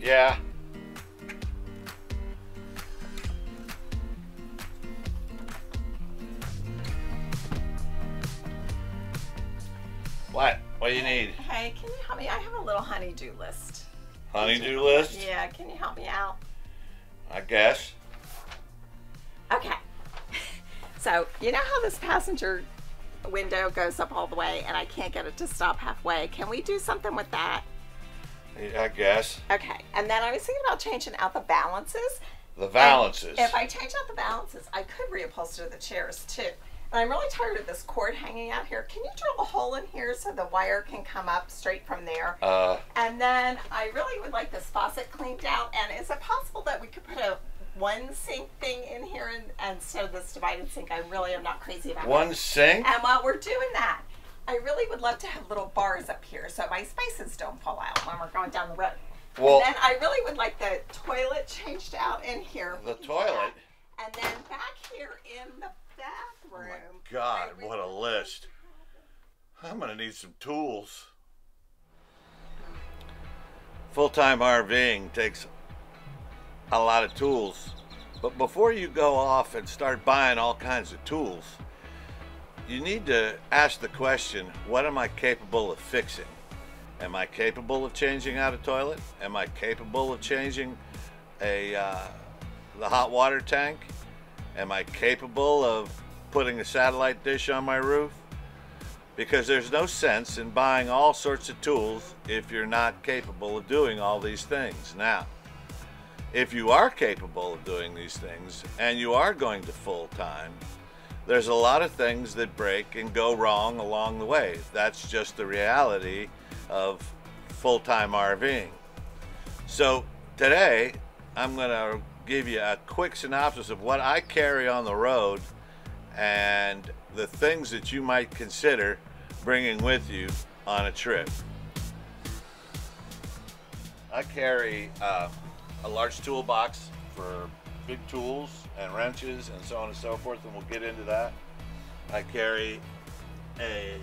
Yeah. What? What do you need? Hey, can you help me? I have a little honey-do list. Honey-do list? Yeah, can you help me out? I guess. Okay. So, you know how this passenger window goes up all the way and I can't get it to stop halfway? Can we do something with that? I guess. Okay, and then I was thinking about changing out the balances. The valances. And if I change out the balances, I could reupholster the chairs too. And I'm really tired of this cord hanging out here. Can you drill a hole in here so the wire can come up straight from there? And then I really would like this faucet cleaned out. And is it possible that we could put a one sink thing in here and instead of this divided sink? I really am not crazy about one that. sink? And while we're doing that, I really would love to have little bars up here so my spices don't fall out when we're going down the road. Well, and then I really would like the toilet changed out in here. The toilet? And then back here in the bathroom. Oh my God, what a list. I'm gonna need some tools. Full-time RVing takes a lot of tools. But before you go off and start buying all kinds of tools, you need to ask the question, what am I capable of fixing? Am I capable of changing out a toilet? Am I capable of changing the hot water tank? Am I capable of putting a satellite dish on my roof? Because there's no sense in buying all sorts of tools if you're not capable of doing all these things. Now, if you are capable of doing these things and you are going to full-time, there's a lot of things that break and go wrong along the way. That's just the reality of full-time RVing. So today, I'm gonna give you a quick synopsis of what I carry on the road and the things that you might consider bringing with you on a trip. I carry a large toolbox for big tools and wrenches and so on and so forth, and we'll get into that. I carry an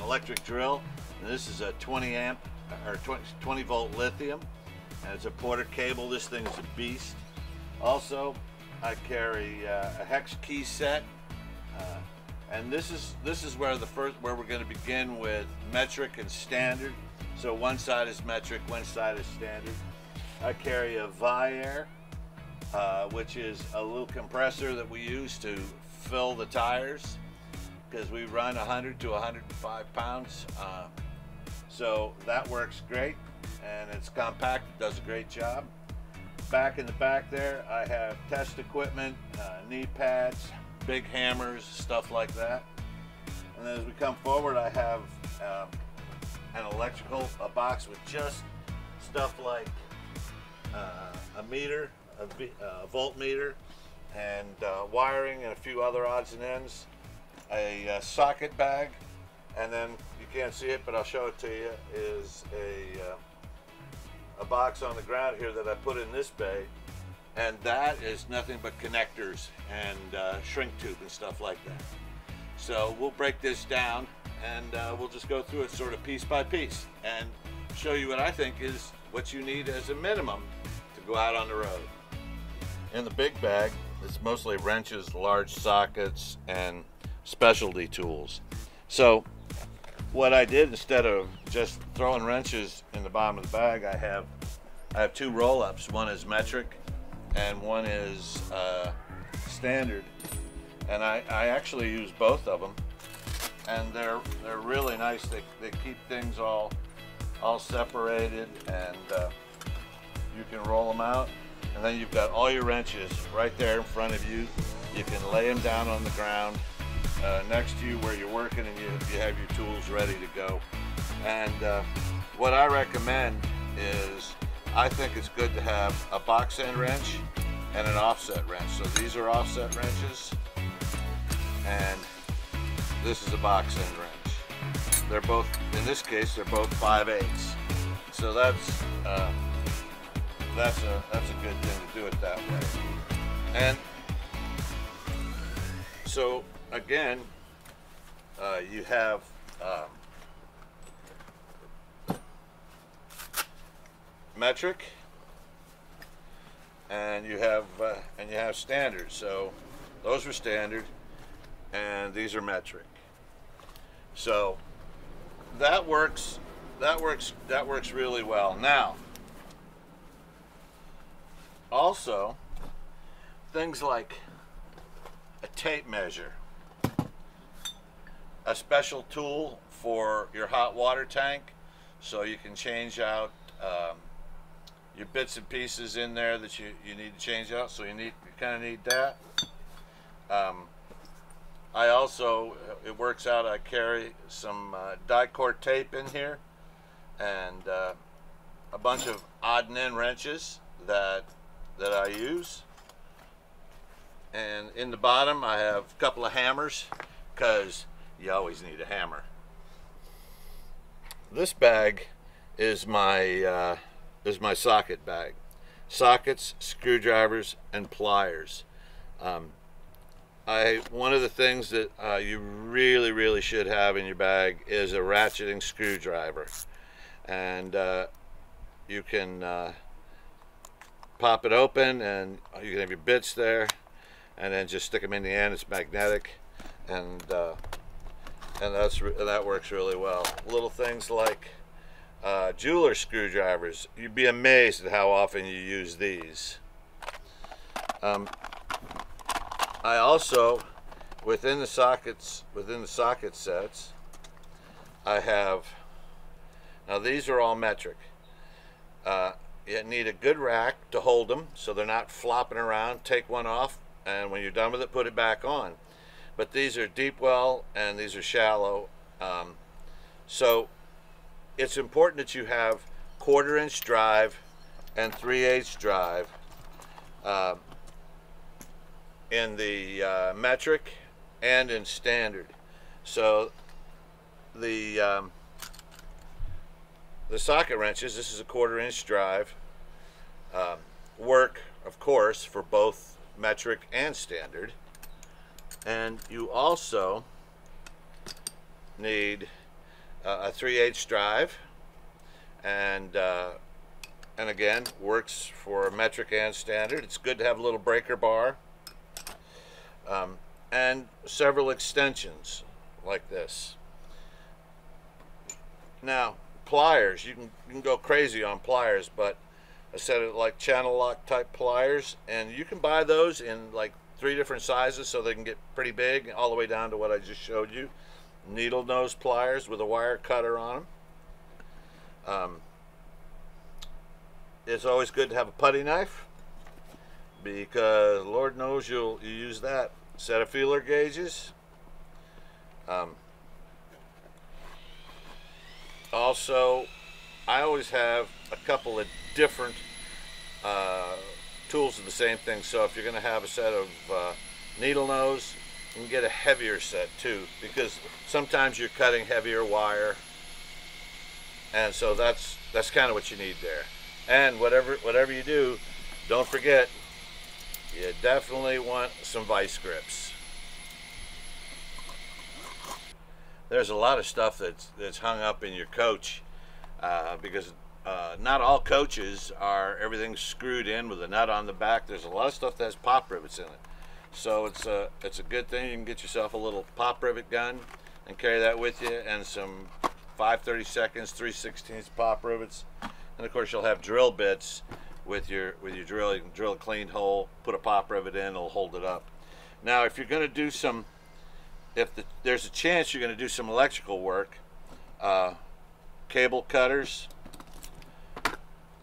electric drill, and this is a 20 amp or 20 volt lithium, and it's a Porter cable. This thing is a beast. Also, I carry a hex key set, and this is where we're going to begin with metric and standard. So one side is metric, one side is standard. I carry a Viair, which is a little compressor that we use to fill the tires because we run 100 to 105 pounds. So that works great, and it's compact. It does a great job. Back in the back there, I have test equipment, knee pads, big hammers, stuff like that. And then as we come forward, I have an electrical box with just stuff like a meter, a voltmeter, and wiring, and a few other odds and ends. A socket bag, and then you can't see it, but I'll show it to you, is a box on the ground here that I put in this bay, and that is nothing but connectors and shrink tube and stuff like that. So we'll break this down, and we'll just go through it sort of piece by piece and show you what I think is what you need as a minimum to go out on the road. In the big bag, it's mostly wrenches, large sockets, and specialty tools. So what I did, instead of just throwing wrenches in the bottom of the bag, I have two roll-ups. One is metric and one is standard, and I actually use both of them, and they're really nice. They keep things all separated, and you can roll them out, and then you've got all your wrenches right there in front of you. You can lay them down on the ground next to you where you're working, and you have your tools ready to go. And what I recommend is, I think it's good to have a box end wrench and an offset wrench. So these are offset wrenches, and this is a box end wrench. They're both, in this case, they're both 5/8. So that's a good thing to do it that way. And so again, you have metric, and you have standard. So those are standard, and these are metric. So that works really well. Now, also things like a tape measure, a special tool for your hot water tank, so you can change out your bits and pieces in there that you need to change out. So you kind of need that. I also, it works out, I carry some die-cord tape in here, and a bunch of odd and end wrenches that I use. And in the bottom I have a couple of hammers, because you always need a hammer. This bag is my socket bag. Sockets, screwdrivers, and pliers. One of the things that you really should have in your bag is a ratcheting screwdriver, and you can pop it open, and you can have your bits there, and then just stick them in the end. It's magnetic, and that works really well. Little things like jeweler screwdrivers. You'd be amazed at how often you use these. I also, within the socket sets, I have, now these are all metric. You need a good rack to hold them so they're not flopping around. Take one off, and when you're done with it, put it back on. But these are deep well and these are shallow. So it's important that you have 1/4 inch drive and 3/8 drive in the metric and in standard. So the socket wrenches, this is a 1/4 inch drive, work of course for both metric and standard. And you also need a 3/8 drive, and again, works for metric and standard. It's good to have a little breaker bar, and several extensions like this. Now, pliers, you can go crazy on pliers, but a set of like channel lock type pliers, and you can buy those in like 3 different sizes, so they can get pretty big, all the way down to what I just showed you. Needle nose pliers with a wire cutter on them. It's always good to have a putty knife, because Lord knows you use that. Set of feeler gauges. Also, I always have a couple of different tools of the same thing. So if you're going to have a set of needle nose, you can get a heavier set too, because sometimes you're cutting heavier wire, and so that's kind of what you need there. And whatever you do, don't forget, you definitely want some vice grips. There's a lot of stuff that's hung up in your coach, because not all coaches are everything screwed in with a nut on the back. There's a lot of stuff that has pop rivets in it, so it's a good thing you can get yourself a little pop rivet gun and carry that with you, and some 5/32 3/16 pop rivets, and of course you'll have drill bits with your drill. You can drill a clean hole, put a pop rivet in, it'll hold it up. Now, if you're going to do some, there's a chance you're going to do some electrical work, cable cutters,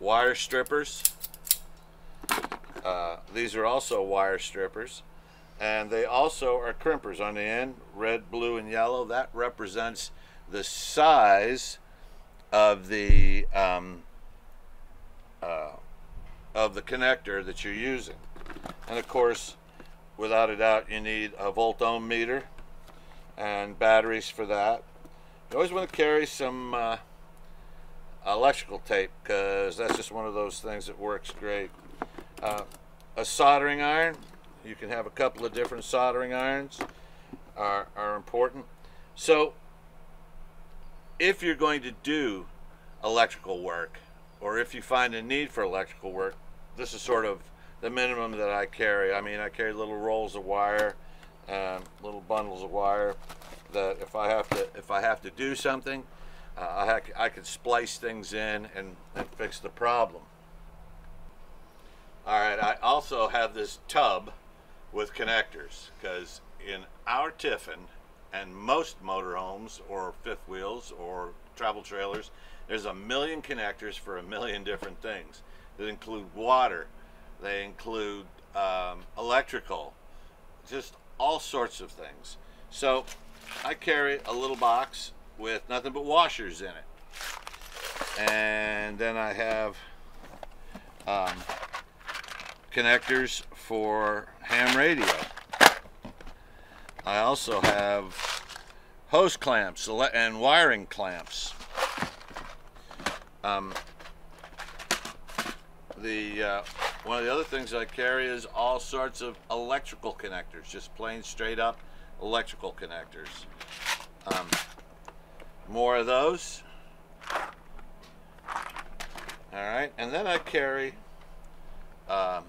wire strippers. These are also wire strippers, and they also are crimpers on the end, red, blue, and yellow. That represents the size of the connector that you're using. And of course, without a doubt, you need a volt-ohm meter and batteries for that. You always want to carry some electrical tape, because that's just one of those things that works great. A soldering iron, you can have a couple of different soldering irons, are important. So if you're going to do electrical work, or if you find a need for electrical work, this is sort of the minimum that I carry. I mean, I carry little rolls of wire, little bundles of wire, that if I have to do something, I can splice things in and fix the problem. All right, I also have this tub with connectors, because in our Tiffin and most motorhomes or fifth wheels or travel trailers, there's a million connectors for a million different things. They include water, they include electrical, just all sorts of things. So I carry a little box with nothing but washers in it. And then I have connectors for ham radio. I also have hose clamps and wiring clamps. One of the other things I carry is all sorts of electrical connectors, just plain straight up electrical connectors. More of those. All right, and then I carry a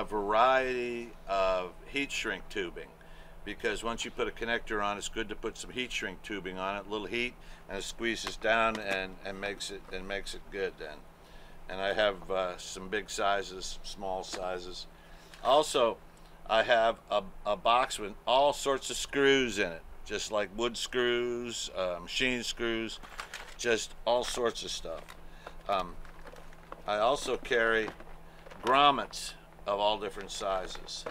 variety of heat shrink tubing, because once you put a connector on, it's good to put some heat shrink tubing on it, a little heat, and it squeezes down and makes it good then. And I have some big sizes, small sizes. Also, I have a box with all sorts of screws in it, just like wood screws, machine screws, just all sorts of stuff. I also carry grommets of all different sizes.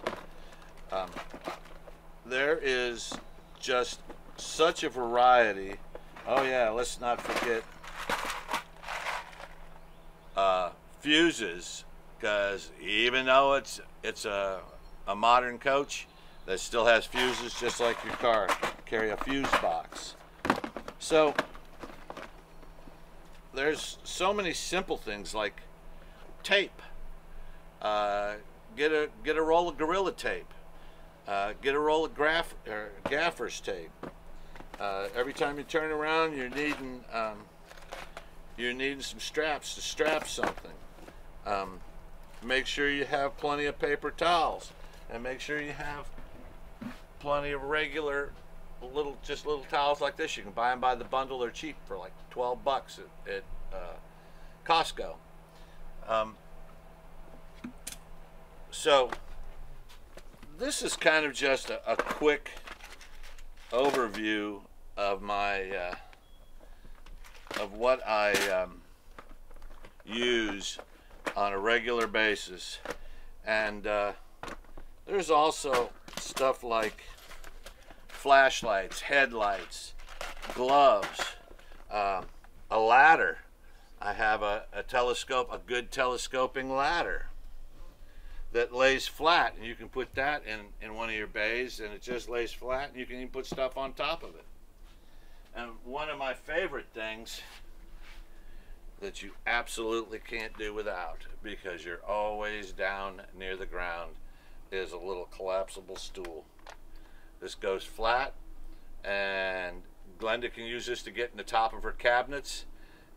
There is just such a variety. Oh yeah, let's not forget fuses, because even though it's a modern coach that still has fuses just like your car, carry a fuse box. So there's so many simple things like tape. Get a roll of Gorilla tape. Get a roll of gaffer's tape. Every time you turn around, you're needing some straps to strap something. Make sure you have plenty of paper towels, and make sure you have plenty of regular little towels like this. You can buy them by the bundle. They're cheap for like 12 bucks at Costco. So this is kind of just a quick overview of my of what I use on a regular basis. And there's also stuff like flashlights, headlights, gloves, a ladder. I have a good telescoping ladder that lays flat, and you can put that in one of your bays, and it just lays flat, and you can even put stuff on top of it. And one of my favorite things that you absolutely can't do without, because you're always down near the ground, is a little collapsible stool. This goes flat, and Glenda can use this to get in the top of her cabinets,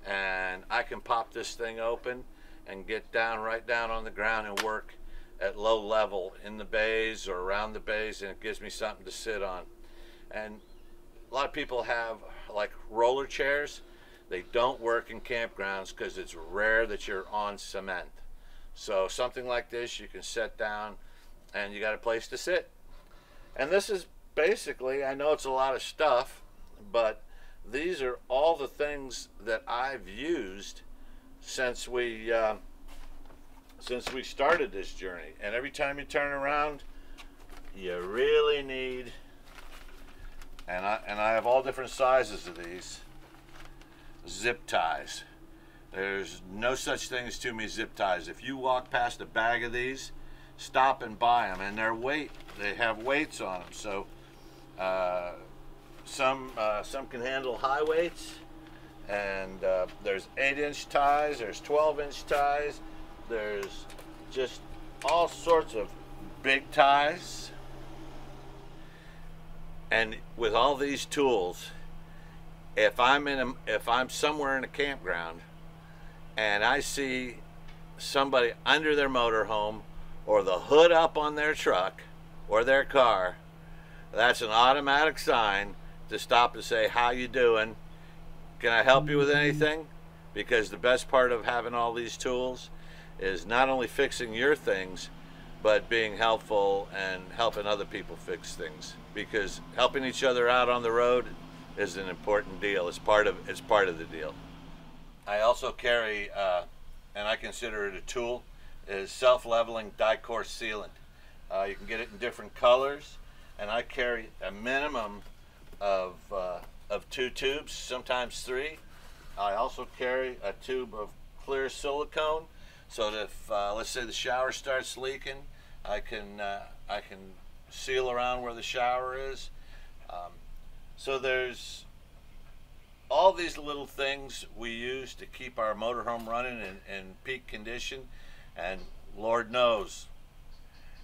and I can pop this thing open and get right down on the ground and work at low level in the bays or around the bays, and it gives me something to sit on. And a lot of people have like roller chairs. They don't work in campgrounds because it's rare that you're on cement. So something like this, you can sit down and you got a place to sit. And this is basically, I know it's a lot of stuff, but these are all the things that I've used since we started this journey. And every time you turn around, you really need, and I have all different sizes of these, zip ties. There's no such thing as too many zip ties. If you walk past a bag of these, stop and buy them. And they have weights on them. So some can handle high weights, and there's 8-inch ties, there's 12-inch ties, there's just all sorts of big ties. And with all these tools, if I'm somewhere in a campground and I see somebody under their motorhome or the hood up on their truck or their car, that's an automatic sign to stop and say, how you doing? Can I help you with anything? Because the best part of having all these tools is not only fixing your things, but being helpful and helping other people fix things. Because helping each other out on the road is an important deal. It's part of the deal. I also carry, and I consider it a tool, is self-leveling die-core sealant. You can get it in different colors, and I carry a minimum of 2 tubes, sometimes 3. I also carry a tube of clear silicone, so that if let's say the shower starts leaking, I can seal around where the shower is. So there's all these little things we use to keep our motorhome running in peak condition, and Lord knows,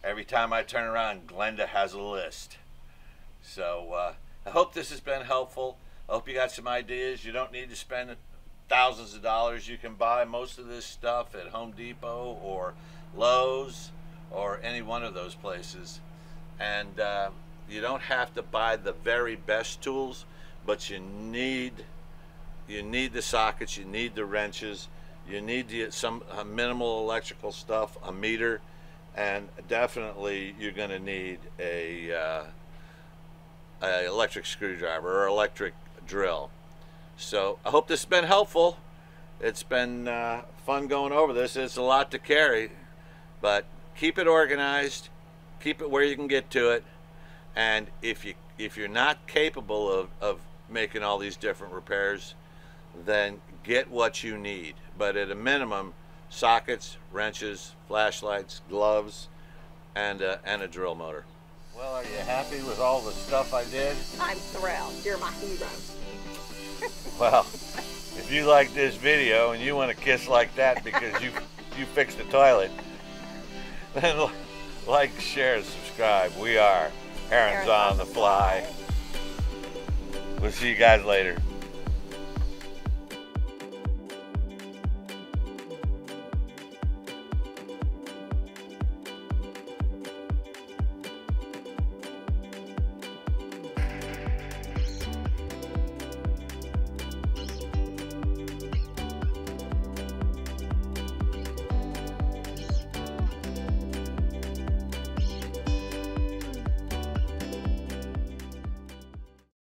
every time I turn around, Glenda has a list. So I hope this has been helpful. I hope you got some ideas. You don't need to spend thousands of dollars. You can buy most of this stuff at Home Depot or Lowe's or any one of those places. And you don't have to buy the very best tools, but you need the sockets, you need the wrenches, you need some minimal electrical stuff, a meter, and definitely you're going to need a electric screwdriver or electric drill. So I hope this has been helpful. It's been fun going over this. It's a lot to carry, but keep it organized, keep it where you can get to it, and if you're not capable of making all these different repairs, then get what you need. But at a minimum, sockets, wrenches, flashlights, gloves, and a drill motor. Well, are you happy with all the stuff I did? I'm thrilled. You're my hero. Well, if you like this video and you want to kiss like that because you fixed the toilet, then like, share, subscribe. We are Herons on the Fly. We'll see you guys later.